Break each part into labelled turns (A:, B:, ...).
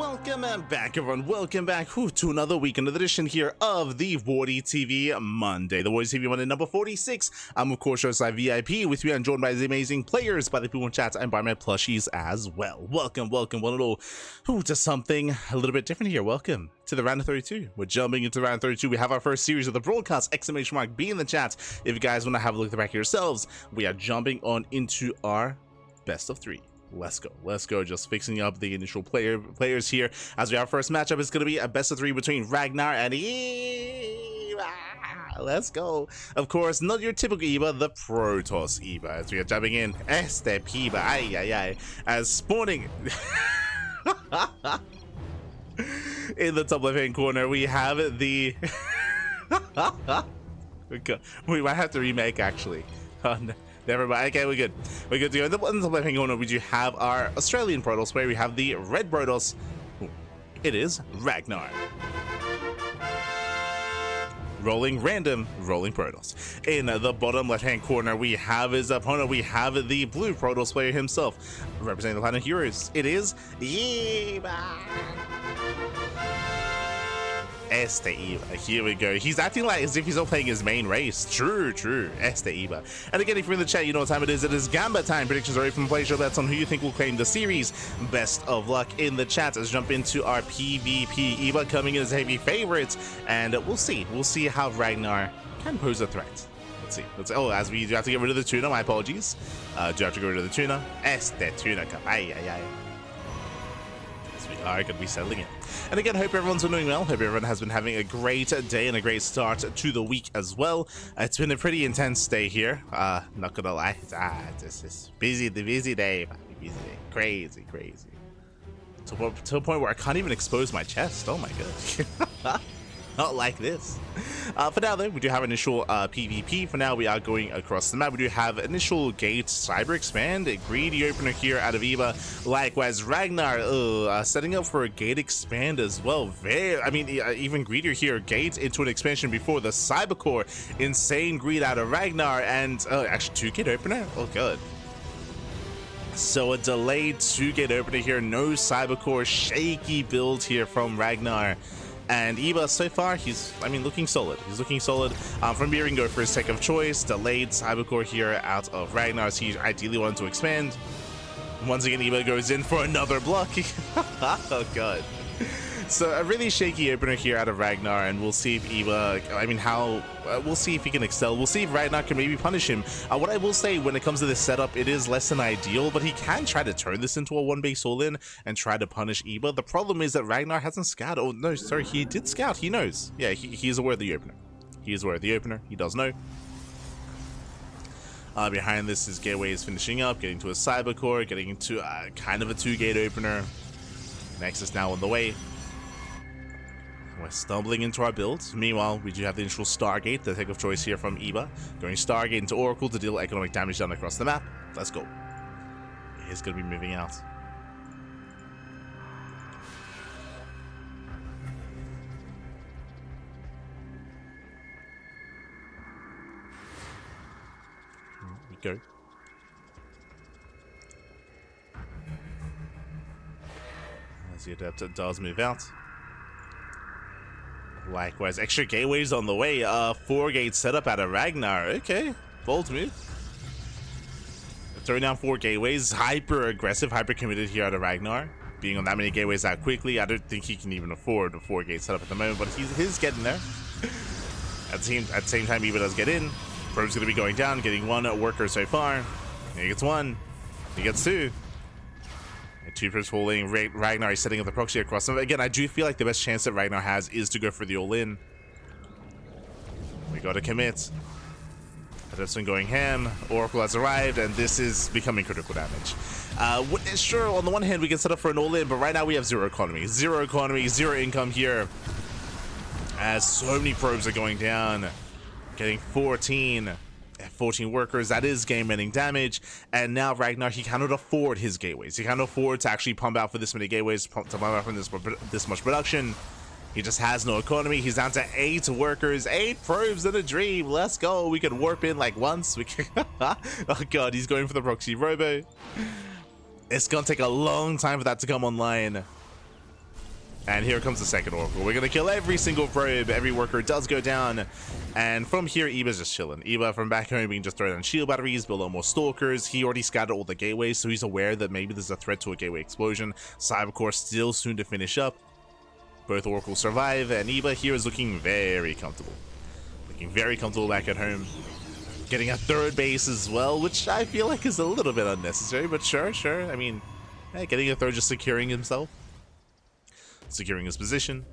A: Welcome back, everyone. Welcome back to another week, another edition here of the WardiTV Monday. The WardiTV Monday number 46. I'm, of course, your side VIP with you and joined by the amazing players, by the people in chat, and by my plushies as well. Welcome, one and all, to something a little bit different here. Welcome to the round of 32. We're jumping into round 32. We have our first series of the broadcast, exclamation mark, be in the chat. If you guys want to have a look at the back of yourselves, we are jumping on into our best of 3. Let's go. Just fixing up the initial players here as we have our first matchup. Is going to be a best of 3 between RaGnaR and Eva. Let's go. Of course, not your typical Eva, the Protoss Eva. As we are jumping in, este Piba, ay, as spawning in the top left hand corner. We have the we might have to remake actually. Oh, no. Never mind. Okay, we're good. We're good to go. In the top left hand corner, we do have our Australian Protoss, where we have the red Protoss. It is RaGnaR. Rolling Protoss. In the bottom left hand corner, we have his opponent. We have the blue Protoss player himself, representing the planet Heroes. It is Eva. Este Eva. Here we go. He's acting like as if he's not playing his main race. True. Este Eva. And again, if you're in the chat, you know what time it is. It is Gamba time. Predictions are from Play Show bets on who you think will claim the series. Best of luck in the chat. Let's jump into our PvP. Eva coming in as a heavy favorite, and we'll see how RaGnaR can pose a threat. Let's see. Oh, as we do have to get rid of the tuna. My apologies. Do have to get rid of the tuna. Este tuna. Ay. We are going to be settling in. And again, hope everyone's doing well. Hope everyone has been having a great day and a great start to the week as well. It's been a pretty intense day here. Not gonna lie. This is busy day. Crazy. To a point where I can't even expose my chest. Oh my god. Not like this. For now, though, we do have initial PvP. For now, we are going across the map. We do have initial gate cyber expand, a greedy opener here out of Eva. Likewise, RaGnaR setting up for a gate expand as well. Even greedier here. Gate into an expansion before the cyber core. Insane greed out of RaGnaR, and actually 2 gate opener. Oh god. So a delayed 2 gate opener here. No cyber core. Shaky build here from RaGnaR. And Eva, so far, he's looking solid. He's looking solid. From here, we can go for his tech of choice. Delayed Cybercore here out of RaGnaR. So he ideally wanted to expand. Once again, Eva goes in for another block. Oh, God. So a really shaky opener here out of RaGnaR, and we'll see if Eva, we'll see if he can excel. We'll see if RaGnaR can maybe punish him. What I will say when it comes to this setup, it is less than ideal, but he can try to turn this into a 1-base all-in and try to punish Eva. The problem is that RaGnaR hasn't scouted. Oh, no, sorry, he did scout. He knows. Yeah, he's aware of the opener. He is aware of the opener. He does know. Behind this, his gateway is finishing up, getting to a cyber core, getting into kind of a 2-gate opener. Nexus now on the way. We're stumbling into our builds. Meanwhile, we do have the initial Stargate, the tech of choice here from Eva. Going Stargate into Oracle to deal economic damage down across the map. Let's go. He's going to be moving out. Here we go. As the Adapter does move out. Likewise, extra gateways on the way. 4-gate setup out of RaGnaR. Okay, bold move. Throwing down 4 gateways. Hyper aggressive, hyper committed here out of RaGnaR. Being on that many gateways that quickly, I don't think he can even afford a 4-gate setup at the moment, but he's getting there. At the same time, Eva does get in. Probe's going to be going down, getting 1 worker so far. He gets 1. He gets 2. 2 probes falling. RaGnaR is setting up the proxy across them. Again, I do feel like the best chance that RaGnaR has is to go for the all-in. We got to commit. Adepson going ham. Oracle has arrived, and this is becoming critical damage. Sure, on the one hand, we can set up for an all-in, but right now we have 0 economy. 0 economy, 0 income here. As so many probes are going down. Getting 14 workers, that is game-ending damage, and now RaGnaR, he cannot afford his gateways. He cannot afford to actually pump out for this many gateways, to pump out from this much production. He just has no economy. He's down to 8 workers, 8 probes in a dream. Let's go. We can warp in like once. We can oh god, he's going for the proxy robo. It's gonna take a long time for that to come online. And here comes the second Oracle. We're going to kill every single probe. Every worker does go down. And from here, Eba's just chilling. Eba from back home, we can just throw down shield batteries, build on more stalkers. He already scattered all the gateways, so he's aware that maybe there's a threat to a gateway explosion. Cybercore still soon to finish up. Both Oracles survive, and Eba here is looking very comfortable. Looking very comfortable back at home. Getting a third base as well, which I feel like is a little bit unnecessary, but sure. I mean, getting a third, just securing himself. Securing his position.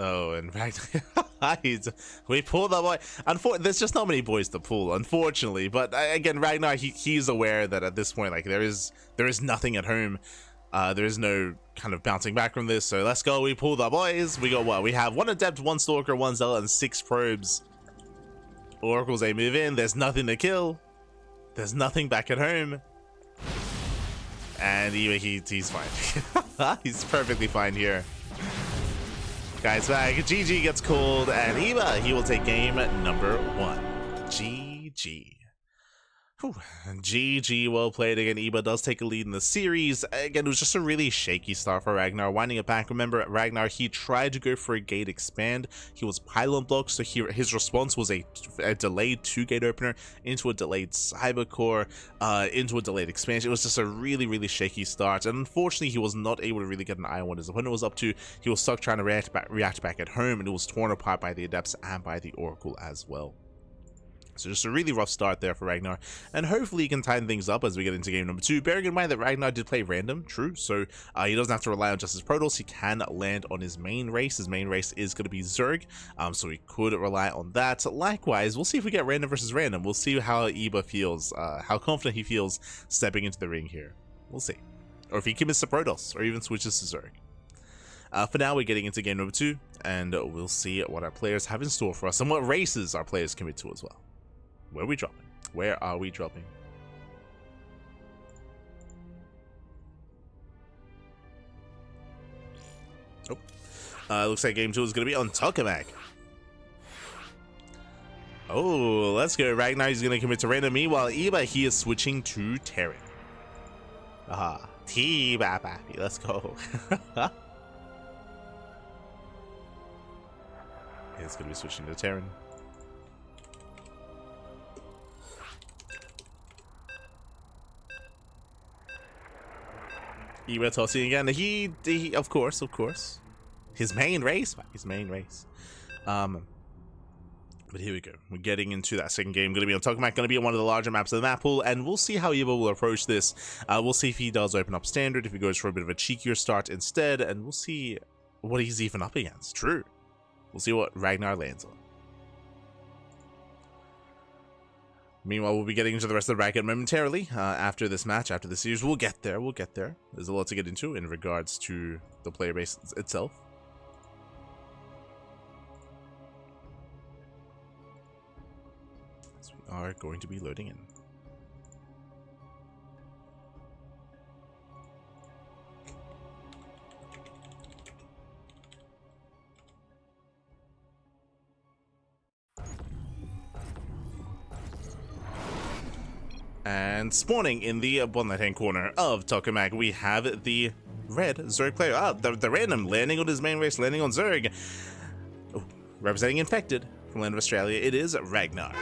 A: Oh, in fact, we pull the boy. There's just not many boys to pull, unfortunately. But again, RaGnaR, he's aware that at this point, like there is nothing at home. There is no kind of bouncing back from this. So let's go. We pull the boys. We got what? We have 1 Adept, 1 Stalker, 1 Zealot, and 6 probes. Oracles, they move in. There's nothing to kill. There's nothing back at home. And he's fine. He's perfectly fine here. Guys back. GG gets called, and Eba, he will take game number 1. GG. Whew. GG, well played. Again, Eba does take a lead in the series. Again, it was just a really shaky start for RaGnaR. Winding it back, remember, RaGnaR, he tried to go for a gate expand. He was pylon blocked, so his response was a delayed 2-gate opener into a delayed cybercore, into a delayed expansion. It was just a really shaky start, and unfortunately, he was not able to really get an eye on what his opponent was up to. He was stuck trying to react back at home, and it was torn apart by the Adepts and by the Oracle as well. So just a really rough start there for RaGnaR, and hopefully he can tighten things up as we get into game number 2. Bearing in mind that RaGnaR did play random, true, so he doesn't have to rely on just his Protoss. He can land on his main race. His main race is going to be Zerg, so he could rely on that. Likewise, we'll see if we get random versus random. We'll see how Eba feels, how confident he feels stepping into the ring here. We'll see. Or if he commits to Protoss, or even switches to Zerg. For now, we're getting into game number 2, and we'll see what our players have in store for us, and what races our players commit to as well. Where are we dropping? Where are we dropping? Oh. Looks like game 2 is going to be on Tokamak. Oh, let's go. RaGnaR is going to commit to random. Meanwhile, Eba, he is switching to Terran. Aha. T-Bappy. Let's go. It's going to be switching to Terran. Eba tossing again. He of course. His main race. But here we go. We're getting into that second game. Going to be on Tokamak. Going to be on one of the larger maps of the map pool, and we'll see how Eba will approach this. We'll see if he does open up standard, if he goes for a bit of a cheekier start instead, and we'll see what he's even up against. True. We'll see what RaGnaR lands on. Meanwhile, we'll be getting into the rest of the bracket momentarily after this match, after the series. We'll get there. There's a lot to get into in regards to the player base itself. So we are going to be loading in. And spawning in the bottom right-hand corner of Tokamak, we have the red Zerg player. The random landing on his main race, landing on Zerg. Oh, representing Infected from land of Australia, it is RaGnaR.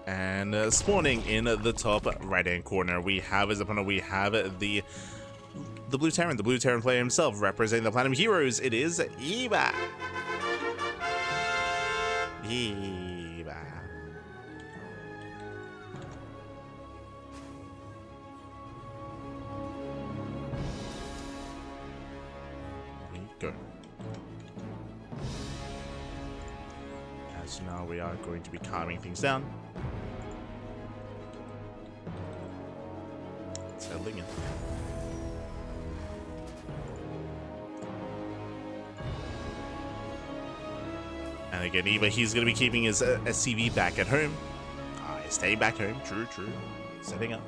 A: And spawning in the top right-hand corner, we have his opponent. We have the blue Terran, player himself, representing the Platinum Heroes. It is Eba. Go. As now we are going to be calming things down. Settling in. And again, Eba, he's going to be keeping his SCV back at home. He's staying back home. True. Setting up.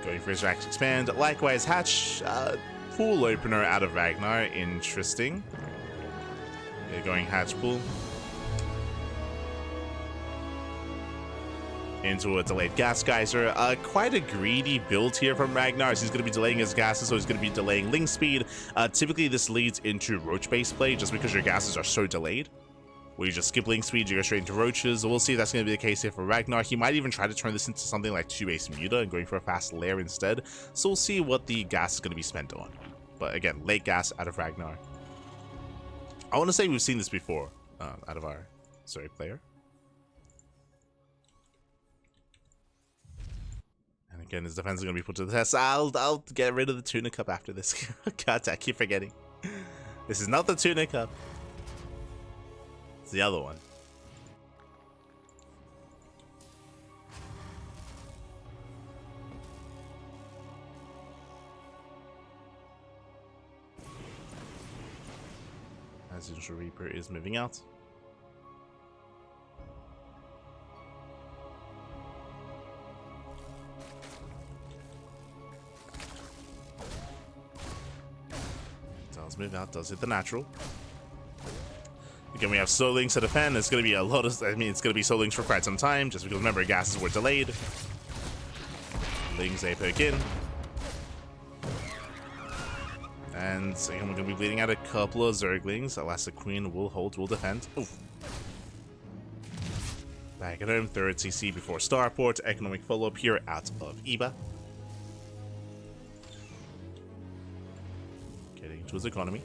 A: Going for his Rax Expand. Likewise, Hatch. Pool opener out of RaGnaR. Interesting. Yeah, going Hatch pool. into a delayed gas geyser. Quite a greedy build here from RaGnaR. He's going to be delaying his gases, so he's going to be delaying link speed. Typically, this leads into roach-based play just because your gases are so delayed. Where you just skip link speed, you go straight into roaches. We'll see if that's going to be the case here for RaGnaR. He might even try to turn this into something like 2-base muta and going for a fast lair instead. So we'll see what the gas is going to be spent on. But again, late gas out of RaGnaR. I want to say we've seen this before out of our player. And again, his defense is going to be put to the test. I'll get rid of the tuna cup after this. God, I keep forgetting. This is not the tuna cup. It's the other one. As usual, Reaper is moving out. Does move out, does hit the natural. Again, we have slow links to defend. It's going to be a lot of, it's going to be slow links for quite some time, just because remember, gases were delayed. Lings, they poke in. And again, we're going to be bleeding out a couple of Zerglings. Elastic Queen will hold, will defend. Oof. Back at home, third CC before Starport. Economic follow-up here out of Eba. Getting to his economy.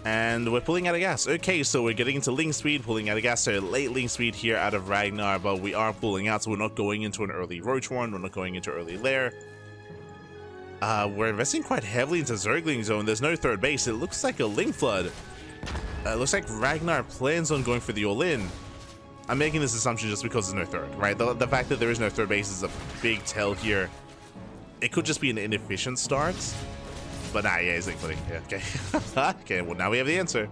A: And we're pulling out of gas. Okay, so we're getting into link speed, pulling out of gas. So late link speed here out of RaGnaR, but we are pulling out, so we're not going into an early roach run. We're not going into early lair. We're investing quite heavily into Zergling zone. There's no third base. It looks like a link flood. It looks like RaGnaR plans on going for the all-in. I'm making this assumption just because there's no third, right? The fact that there is no third base is a big tell here. It could just be an inefficient start. But nah, yeah, he's link flooding. Yeah, okay. Okay, well now we have the answer.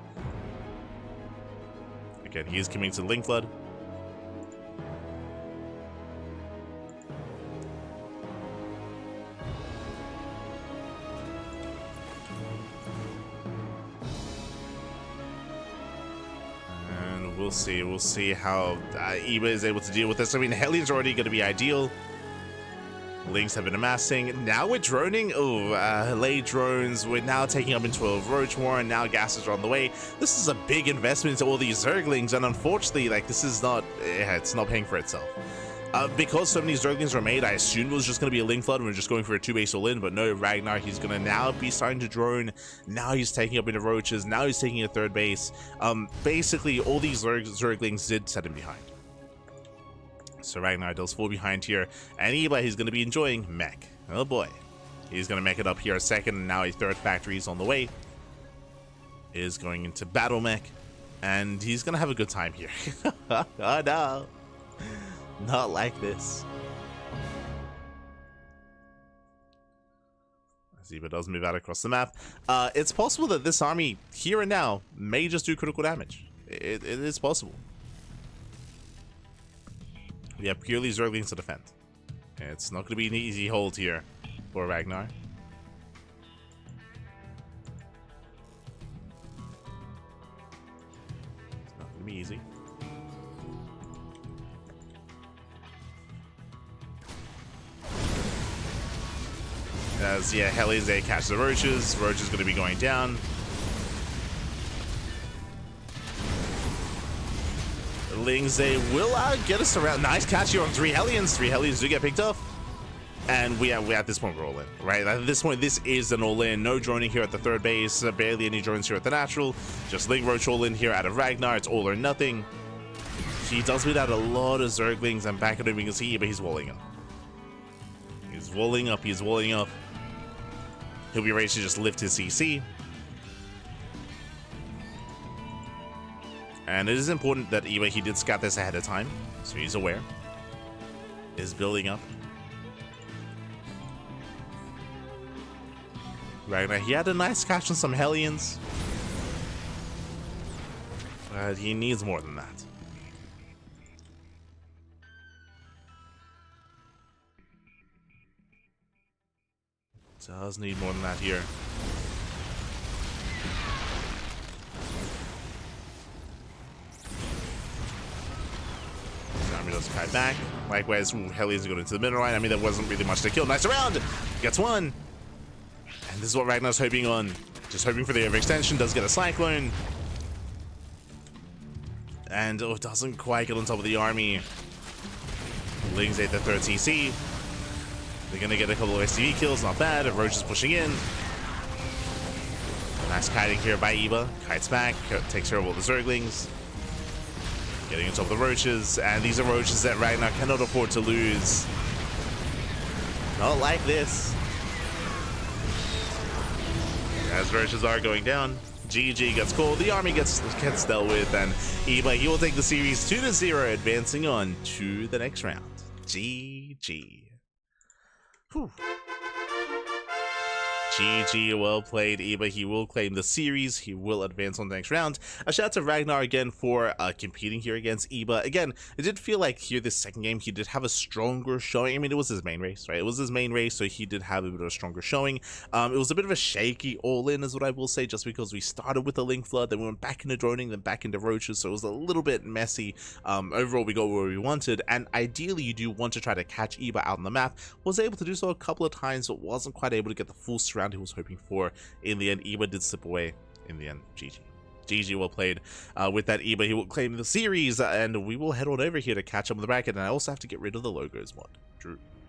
A: Again, he is committing to the link flood. And we'll see how Eba is able to deal with this. I mean, Hellions are already going to be ideal. Links have been amassing. Now we're droning. Oh, late drones. We're now taking up into a roach war, and now gases are on the way. This is a big investment into all these Zerglings, and unfortunately, like, this is not, it's not paying for itself. Because so many Zerglings were made, I assumed it was just going to be a link flood and we're just going for a 2-base all-in, but no, RaGnaR, he's going to now be starting to drone. Now he's taking up into roaches. Now he's taking a third base. Basically, all these Zerglings did set him behind. So RaGnaR does fall behind here, and Eba, he's going to be enjoying mech. Oh boy. He's going to mech it up here a second, and now a third factory is on the way. Is going into battle mech, and he's going to have a good time here. Oh no. Not like this. As Eba does move out across the map. It's possible that this army, here and now, may just do critical damage. It is possible. We have purely Zerglings to defend. It's not going to be an easy hold here for RaGnaR. It's not going to be easy. As, yeah, Hellions, they catch the roaches. Roach is going to be going down. Lings, they will get us around. Nice catch here on 3 Hellions. 3 Hellions do get picked up. And we at this point, we're all in, right? At this point, this is an all-in. No droning here at the third base. Barely any drones here at the natural. Just Ling Roach all in here out of RaGnaR. It's all or nothing. He does beat out a lot of Zerglings. And back at him, we can see, but he's walling up. He's walling up. He's walling up. He'll be ready to just lift his CC. And it is important that Eba, he did scout this ahead of time, so he's aware. Is building up. RaGnaR, he had a nice catch on some Hellions. But he needs more than that. Does need more than that here. does kite back. Likewise, Hellions going into the middle line. I mean, there wasn't really much to kill. Nice round! Gets one! And this is what RaGnaR's hoping on. Just hoping for the overextension. Does get a Cyclone. And oh, doesn't quite get on top of the army. Lings ate the third TC. They're going to get a couple of STV kills. Not bad. Roach is pushing in. Nice kiting here by Eva. Kites back. Takes care of all the Zerglings. Getting on top of the Roaches. And these are Roaches that RaGnaR cannot afford to lose. Not like this. As Roaches are going down, GG gets called, the army gets dealt with, and Eva, he will take the series 2-0, advancing on to the next round. GG. Whew. GG, well played, Eba. He will claim the series. He will advance on the next round. A shout out to RaGnaR again for competing here against Eba. Again, it did feel like here this second game, he did have a stronger showing. I mean, it was his main race, right? It was his main race, so he did have a bit of a stronger showing. It was a bit of a shaky all-in, is what I will say, just because we started with the Link Flood, then we went back into droning, then back into Roaches, so it was a little bit messy. Overall, we got where we wanted, and ideally, you do want to try to catch Eba out on the map. Was able to do so a couple of times, but wasn't quite able to get the full surround he was hoping for. In the end, Eba did slip away. In the end, GG. GG, well played. With that, Eba, he will claim the series, and we will head on over here to catch up with the bracket, and I also have to get rid of the logos mod. Drew.